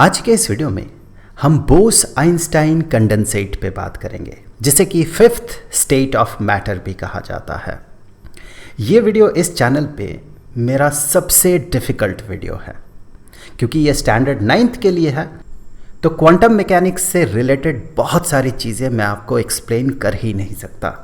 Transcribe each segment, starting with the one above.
आज के इस वीडियो में हम बोस-आइंस्टाइन कंडेंसेट पे बात करेंगे, जिसे कि फिफ्थ स्टेट ऑफ मैटर भी कहा जाता है। ये वीडियो इस चैनल पे मेरा सबसे डिफ़िकल्ट वीडियो है, क्योंकि ये स्टैंडर्ड 9th के लिए है। तो क्वांटम मैकेनिक्स से रिलेटेड बहुत सारी चीज़ें मैं आपको एक्सप्लेन कर ही नहीं सकता।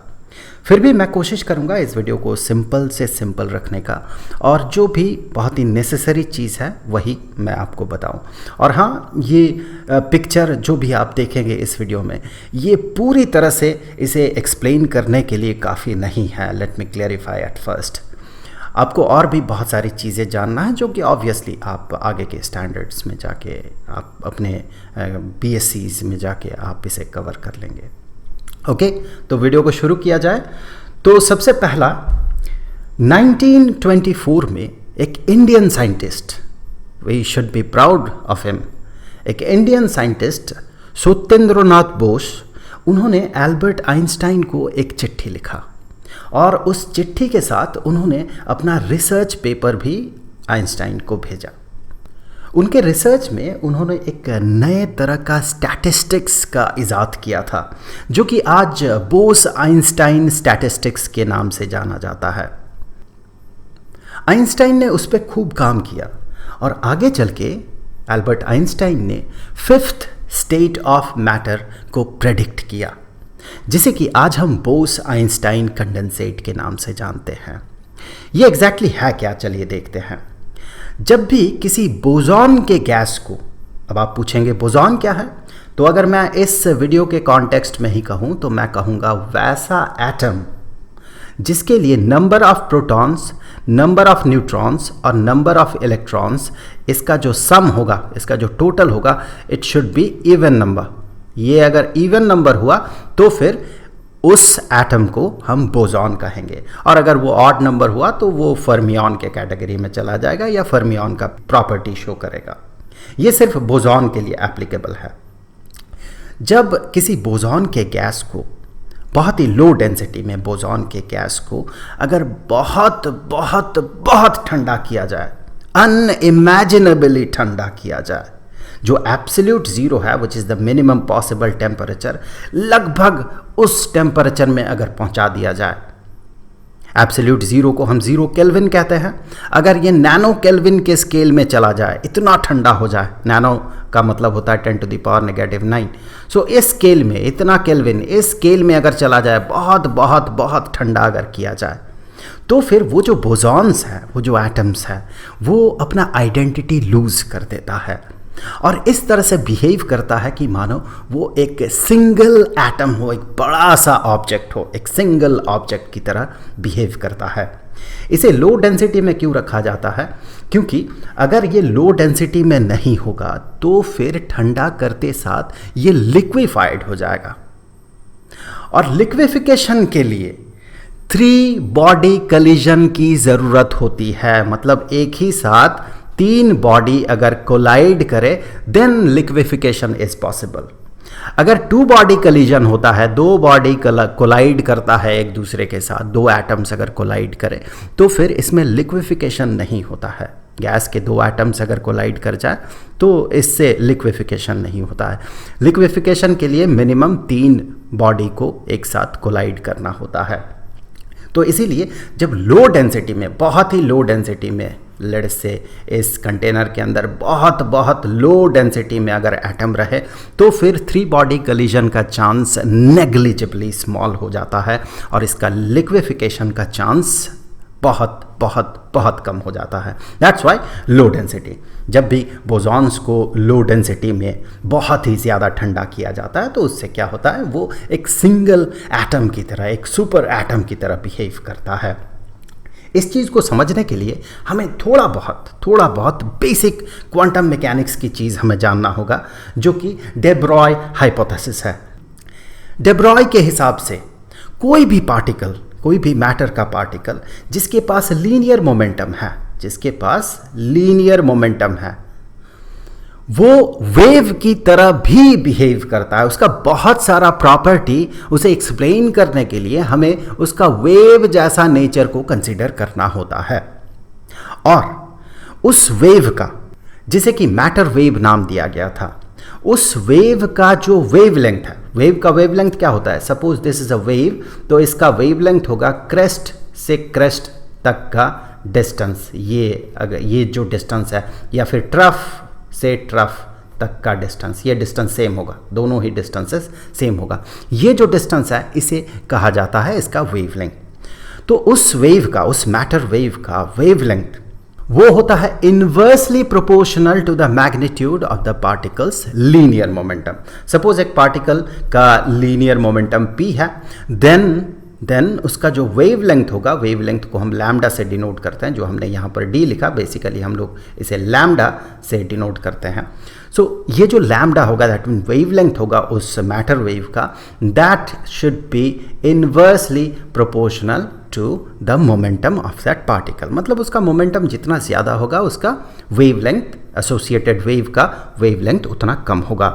फिर भी मैं कोशिश करूंगा इस वीडियो को सिंपल से सिंपल रखने का, और जो भी बहुत ही नेसेसरी चीज़ है वही मैं आपको बताऊं। और हाँ, ये पिक्चर जो भी आप देखेंगे इस वीडियो में, ये पूरी तरह से इसे एक्सप्लेन करने के लिए काफ़ी नहीं है। Let me clarify at first. आपको और भी बहुत सारी चीज़ें जानना है जो कि ऑब्वियसली आप आगे के स्टैंडर्ड्स में जाके, आप अपने BScs में जाके आप इसे कवर कर लेंगे। ओके, तो वीडियो को शुरू किया जाए। तो सबसे पहला 1924 में एक Indian scientist, we should be proud of him, एक इंडियन साइंटिस्ट सत्येंद्रनाथ बोस, उन्होंने एल्बर्ट आइंस्टाइन को एक चिट्ठी लिखा, और उस चिट्ठी के साथ उन्होंने अपना रिसर्च पेपर भी आइंस्टाइन को भेजा। उनके रिसर्च में उन्होंने एक नए तरह का स्टैटिस्टिक्स का इजाद किया था, जो कि आज बोस-आइंस्टाइन स्टैटिस्टिक्स के नाम से जाना जाता है। आइंस्टाइन ने उस पर खूब काम किया, और आगे चल के एल्बर्ट आइंस्टाइन ने फिफ्थ स्टेट ऑफ मैटर को प्रेडिक्ट किया, जिसे कि आज हम बोस-आइंस्टाइन कंडेंसेट के नाम से जानते हैं। ये एग्जैक्टली है क्या, चलिए देखते हैं। जब भी किसी बोसॉन के गैस को, अब आप पूछेंगे बोसॉन क्या है, तो अगर मैं इस वीडियो के कॉन्टेक्स्ट में ही कहूँ तो मैं कहूँगा वैसा एटम जिसके लिए number of protons, number of neutrons और नंबर ऑफ इलेक्ट्रॉन्स, इसका जो सम होगा, इसका जो टोटल होगा, it should be even number. ये अगर इवन नंबर हुआ तो फिर उस एटम को हम बोसॉन कहेंगे, और अगर वो ऑड नंबर हुआ तो वो फर्मियन के कैटेगरी में चला जाएगा या फर्मियन का प्रॉपर्टी शो करेगा। ये सिर्फ बोसॉन के लिए एप्लीकेबल है। जब किसी बोसॉन के गैस को, बहुत ही लो डेंसिटी में बोसॉन के गैस को अगर बहुत बहुत बहुत ठंडा किया जाए, अनइमेजिनेबली ठंडा किया जाए, जो एब्सोल्यूट ज़ीरो है, which is the minimum possible temperature, लगभग उस टेम्परेचर में अगर पहुंचा दिया जाए, एब्सोल्यूट ज़ीरो को हम 0 केल्विन कहते हैं, अगर ये नैनो केल्विन के स्केल में चला जाए, इतना ठंडा हो जाए, नैनो का मतलब होता है 10⁻⁻⁹, सो इस स्केल में, इतना केल्विन, इस स्केल में अगर चला जाए, बहुत बहुत बहुत ठंडा अगर किया जाए, तो फिर वो जो बोसॉन्स हैं, वो जो एटम्स हैं, वो अपना आइडेंटिटी लूज़ कर देता है, और इस तरह से बिहेव करता है कि मानो वो एक सिंगल एटम हो, एक बड़ा सा ऑब्जेक्ट हो, एक सिंगल ऑब्जेक्ट की तरह बिहेव करता है। इसे लो डेंसिटी में क्यों रखा जाता है? क्योंकि अगर ये लो डेंसिटी में नहीं होगा तो फिर ठंडा करते साथ ये लिक्विफाइड हो जाएगा, और लिक्विफिकेशन के लिए 3 बॉडी कलिजन की ज़रूरत होती है। मतलब एक ही साथ 3 बॉडी अगर कोलाइड करे, देन लिक्विफिकेशन इज पॉसिबल। अगर 2 बॉडी कलिजन होता है, 2 बॉडी कोलाइड करता है एक दूसरे के साथ, 2 एटम्स अगर कोलाइड करें, तो फिर इसमें लिक्विफिकेशन नहीं होता है। गैस के 2 एटम्स अगर कोलाइड कर जाए तो इससे लिक्विफिकेशन नहीं होता है। लिक्विफिकेशन के लिए मिनिमम 3 बॉडी को एक साथ कोलाइड करना होता है। तो इसीलिए जब लो डेंसिटी में, बहुत ही लो डेंसिटी में, लेट्स से इस कंटेनर के अंदर बहुत बहुत लो डेंसिटी में अगर एटम रहे, तो फिर 3 बॉडी कलिजन का चांस नेग्लिजिबली स्मॉल हो जाता है, और इसका लिक्विफिकेशन का चांस बहुत बहुत बहुत कम हो जाता है। That's why low density. जब भी बोसॉन्स को लो डेंसिटी में बहुत ही ज़्यादा ठंडा किया जाता है, तो उससे क्या होता है, वो एक सिंगल एटम की तरह, एक सुपर एटम की तरह बिहेव करता है। इस चीज़ को समझने के लिए हमें थोड़ा बहुत बेसिक क्वांटम मैकेनिक्स की चीज़ हमें जानना होगा, जो कि डे ब्रॉय हाइपोथेसिस है। डे ब्रॉय के हिसाब से कोई भी पार्टिकल, कोई भी मैटर का पार्टिकल जिसके पास लीनियर मोमेंटम है, वो वेव की तरह भी बिहेव करता है। उसका बहुत सारा प्रॉपर्टी, उसे एक्सप्लेन करने के लिए हमें उसका वेव जैसा नेचर को कंसीडर करना होता है, और उस वेव का जिसे कि मैटर वेव नाम दिया गया था। उस वेव का जो वेवलेंथ है, वेव का वेवलेंथ क्या होता है, suppose this is a wave, तो इसका वेवलेंथ होगा क्रेस्ट से क्रेस्ट तक का डिस्टेंस, ये अगर ये जो डिस्टेंस है, या फिर ट्रफ से ट्रफ तक का डिस्टेंस, ये डिस्टेंस सेम होगा, दोनों ही डिस्टेंसेस सेम होगा। ये जो डिस्टेंस है इसे कहा जाता है इसका वेवलेंथ। तो उस वेव का, उस मैटर वेव का वेवलेंथ वो होता है inversely proportional to the magnitude of the particles linear momentum. Suppose एक पार्टिकल का लीनियर मोमेंटम p है, देन उसका जो वेवलेंथ होगा, वेवलेंथ को हम लैम्डा से डिनोट करते हैं, जो हमने यहाँ पर d लिखा, बेसिकली हम लोग इसे लैम्डा से डिनोट करते हैं। सो ये जो लैम्डा होगा, दैट मीन वेवलेंथ होगा उस मैटर वेव का, that should be inversely proportional to the momentum of that particle. मतलब उसका मोमेंटम जितना ज़्यादा होगा, उसका वेवलेंथ, एसोसिएटेड वेव का वेवलेंथ उतना कम होगा।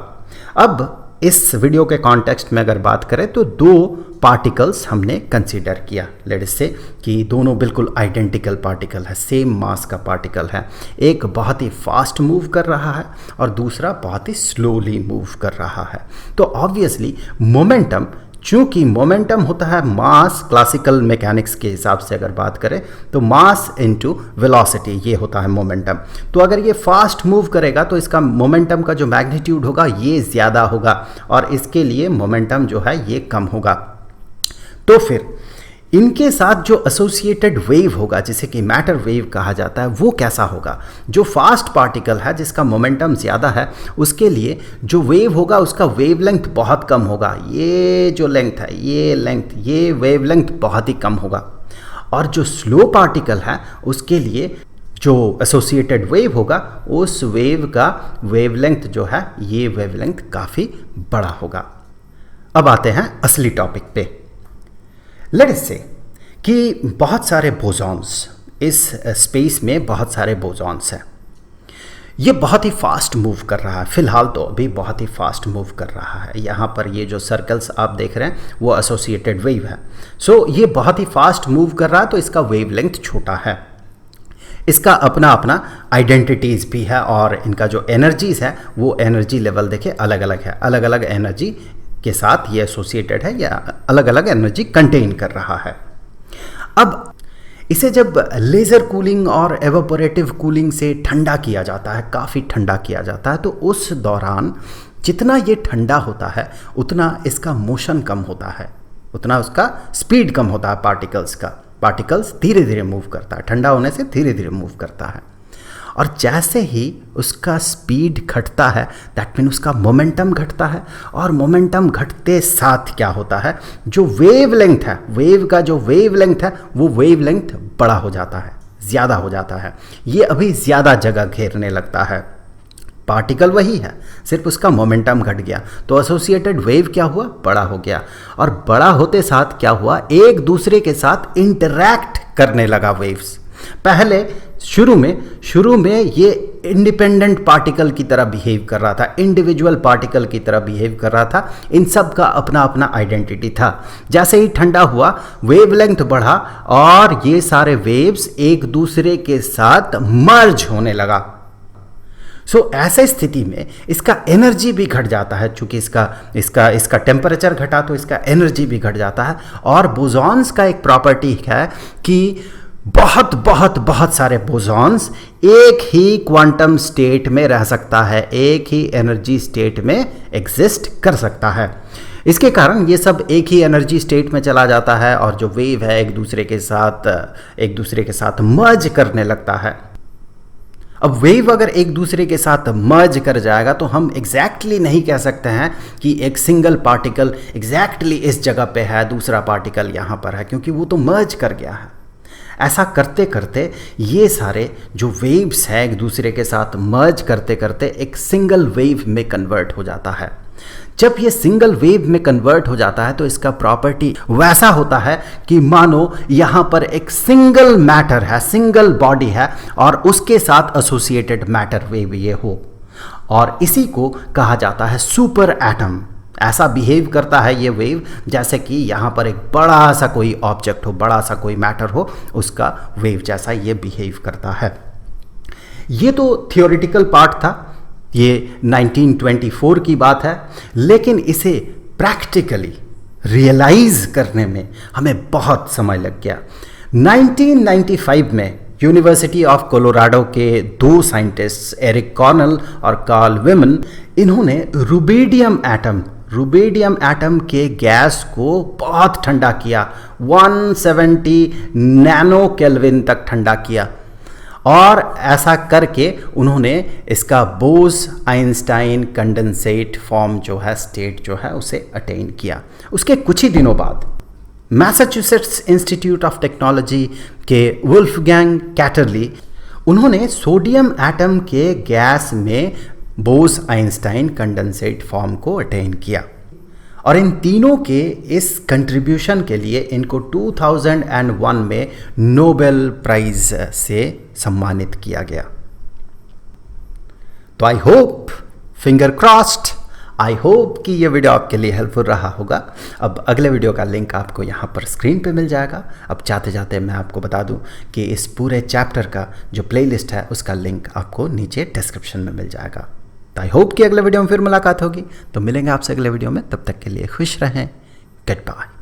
अब इस वीडियो के कॉन्टेक्स्ट में अगर बात करें तो दो पार्टिकल्स हमने कंसीडर किया, लेट अस से कि दोनों बिल्कुल आइडेंटिकल पार्टिकल है, सेम मास का पार्टिकल है। एक बहुत ही फास्ट मूव कर रहा है और दूसरा बहुत ही स्लोली मूव कर रहा है। तो ऑब्वियसली मोमेंटम, चूंकि मोमेंटम होता है मास, क्लासिकल मैकेनिक्स के हिसाब से अगर बात करें तो मास इनटू वेलोसिटी, ये होता है मोमेंटम। तो अगर ये फास्ट मूव करेगा तो इसका मोमेंटम का जो मैग्नीट्यूड होगा ये ज़्यादा होगा और इसके लिए मोमेंटम जो है ये कम होगा। तो फिर इनके साथ जो एसोसिएटेड वेव होगा, जिसे कि मैटर वेव कहा जाता है, वो कैसा होगा। जो फास्ट पार्टिकल है जिसका मोमेंटम ज़्यादा है, उसके लिए जो वेव होगा उसका वेवलेंथ बहुत कम होगा। ये जो लेंथ है, ये लेंथ, ये वेवलेंथ बहुत ही कम होगा। और जो स्लो पार्टिकल है उसके लिए जो एसोसिएटेड वेव होगा, उस वेव का वेवलेंथ जो है, ये वेवलेंथ काफ़ी बड़ा होगा। अब आते हैं असली टॉपिक पे। लेट अस से कि बहुत सारे बोसॉन्स, इस स्पेस में बहुत सारे बोसॉन्स हैं, ये बहुत ही फास्ट मूव कर रहा है, फिलहाल तो अभी बहुत ही फास्ट मूव कर रहा है। यहाँ पर ये जो सर्कल्स आप देख रहे हैं वो एसोसिएटेड वेव है। सो ये बहुत ही फास्ट मूव कर रहा है, तो इसका वेवलेंथ छोटा है। इसका अपना अपना आइडेंटिटीज़ भी है और इनका जो एनर्जीज़ है वो एनर्जी लेवल देखिए अलग अलग है, अलग अलग एनर्जी के साथ ये एसोसिएटेड है या अलग अलग एनर्जी कंटेन कर रहा है। अब इसे जब लेज़र कूलिंग और एवापोरेटिव कूलिंग से ठंडा किया जाता है, काफ़ी ठंडा किया जाता है, तो उस दौरान जितना ये ठंडा होता है उतना इसका मोशन कम होता है, उतना उसका स्पीड कम होता है पार्टिकल्स का। पार्टिकल्स धीरे धीरे मूव करता है, ठंडा होने से धीरे धीरे मूव करता है। और जैसे ही उसका स्पीड घटता है, दैट मीन उसका मोमेंटम घटता है, और मोमेंटम घटते साथ क्या होता है, जो वेवलेंथ है, वेव का जो वेवलेंथ है वो वेवलेंथ बड़ा हो जाता है, ज़्यादा हो जाता है। ये अभी ज़्यादा जगह घेरने लगता है। पार्टिकल वही है, सिर्फ उसका मोमेंटम घट गया, तो एसोसिएटेड वेव क्या हुआ, बड़ा हो गया। और बड़ा होते साथ क्या हुआ, एक दूसरे के साथ इंटरैक्ट करने लगा वेव्स। पहले शुरू में ये इंडिपेंडेंट पार्टिकल की तरह बिहेव कर रहा था, इंडिविजुअल पार्टिकल की तरह बिहेव कर रहा था, इन सब का अपना अपना आइडेंटिटी था। जैसे ही ठंडा हुआ, वेवलेंथ बढ़ा और ये सारे वेव्स एक दूसरे के साथ मर्ज होने लगा। ऐसे स्थिति में इसका एनर्जी भी घट जाता है, चूंकि इसका टेम्परेचर घटा तो इसका एनर्जी भी घट जाता है। और बोसॉन्स का एक प्रॉपर्टी है कि बहुत सारे बोसॉन्स एक ही क्वांटम स्टेट में रह सकता है, एक ही एनर्जी स्टेट में एग्जिस्ट कर सकता है। इसके कारण ये सब एक ही एनर्जी स्टेट में चला जाता है और जो वेव है एक दूसरे के साथ मर्ज करने लगता है। अब वेव अगर एक दूसरे के साथ मर्ज कर जाएगा तो हम एग्जैक्टली नहीं कह सकते हैं कि एक सिंगल पार्टिकल एग्जैक्टली इस जगह पे है, दूसरा पार्टिकल यहाँ पर है, क्योंकि वो तो मर्ज कर गया है। ऐसा करते करते ये सारे जो वेव्स हैं एक दूसरे के साथ मर्ज करते करते एक सिंगल वेव में कन्वर्ट हो जाता है। जब ये सिंगल वेव में कन्वर्ट हो जाता है तो इसका प्रॉपर्टी वैसा होता है कि मानो यहाँ पर एक सिंगल मैटर है, सिंगल बॉडी है और उसके साथ एसोसिएटेड मैटर वेव ये हो, और इसी को कहा जाता है सुपर एटम। ऐसा बिहेव करता है ये वेव जैसे कि यहाँ पर एक बड़ा सा कोई ऑब्जेक्ट हो, बड़ा सा कोई मैटर हो, उसका वेव जैसा ये बिहेव करता है। ये तो थियोरिटिकल पार्ट था, ये 1924 की बात है, लेकिन इसे प्रैक्टिकली रियलाइज करने में हमें बहुत समय लग गया। 1995 में यूनिवर्सिटी ऑफ कोलोराडो के दो साइंटिस्ट एरिक कॉर्नल और कार्ल विमन, इन्होंने रुबिडियम एटम के गैस को बहुत ठंडा किया, 170 नैनो केल्विन तक ठंडा किया, और ऐसा करके उन्होंने इसका बोस आइंस्टाइन कंडेंसेट फॉर्म जो है, स्टेट जो है, उसे अटेन किया। उसके कुछ ही दिनों बाद मैसाचुसेट्स इंस्टीट्यूट ऑफ टेक्नोलॉजी के वुल्फगैंग कैटरली, उन्होंने सोडियम एटम के गैस में बोस आइंस्टाइन कंडेंसेट फॉर्म को अटेन किया, और इन तीनों के इस कंट्रीब्यूशन के लिए इनको 2001 में नोबेल प्राइज से सम्मानित किया गया। तो I hope, finger crossed, I hope कि ये वीडियो आपके लिए हेल्पफुल रहा होगा। अब अगले वीडियो का लिंक आपको यहाँ पर स्क्रीन पे मिल जाएगा। अब जाते जाते मैं आपको बता दूँ कि इस पूरे चैप्टर का जो प्लेलिस्ट है उसका लिंक आपको नीचे डिस्क्रिप्शन में मिल जाएगा। तो आई होप कि अगले वीडियो में फिर मुलाकात होगी। तो मिलेंगे आपसे अगले वीडियो में, तब तक के लिए खुश रहें। Good bye.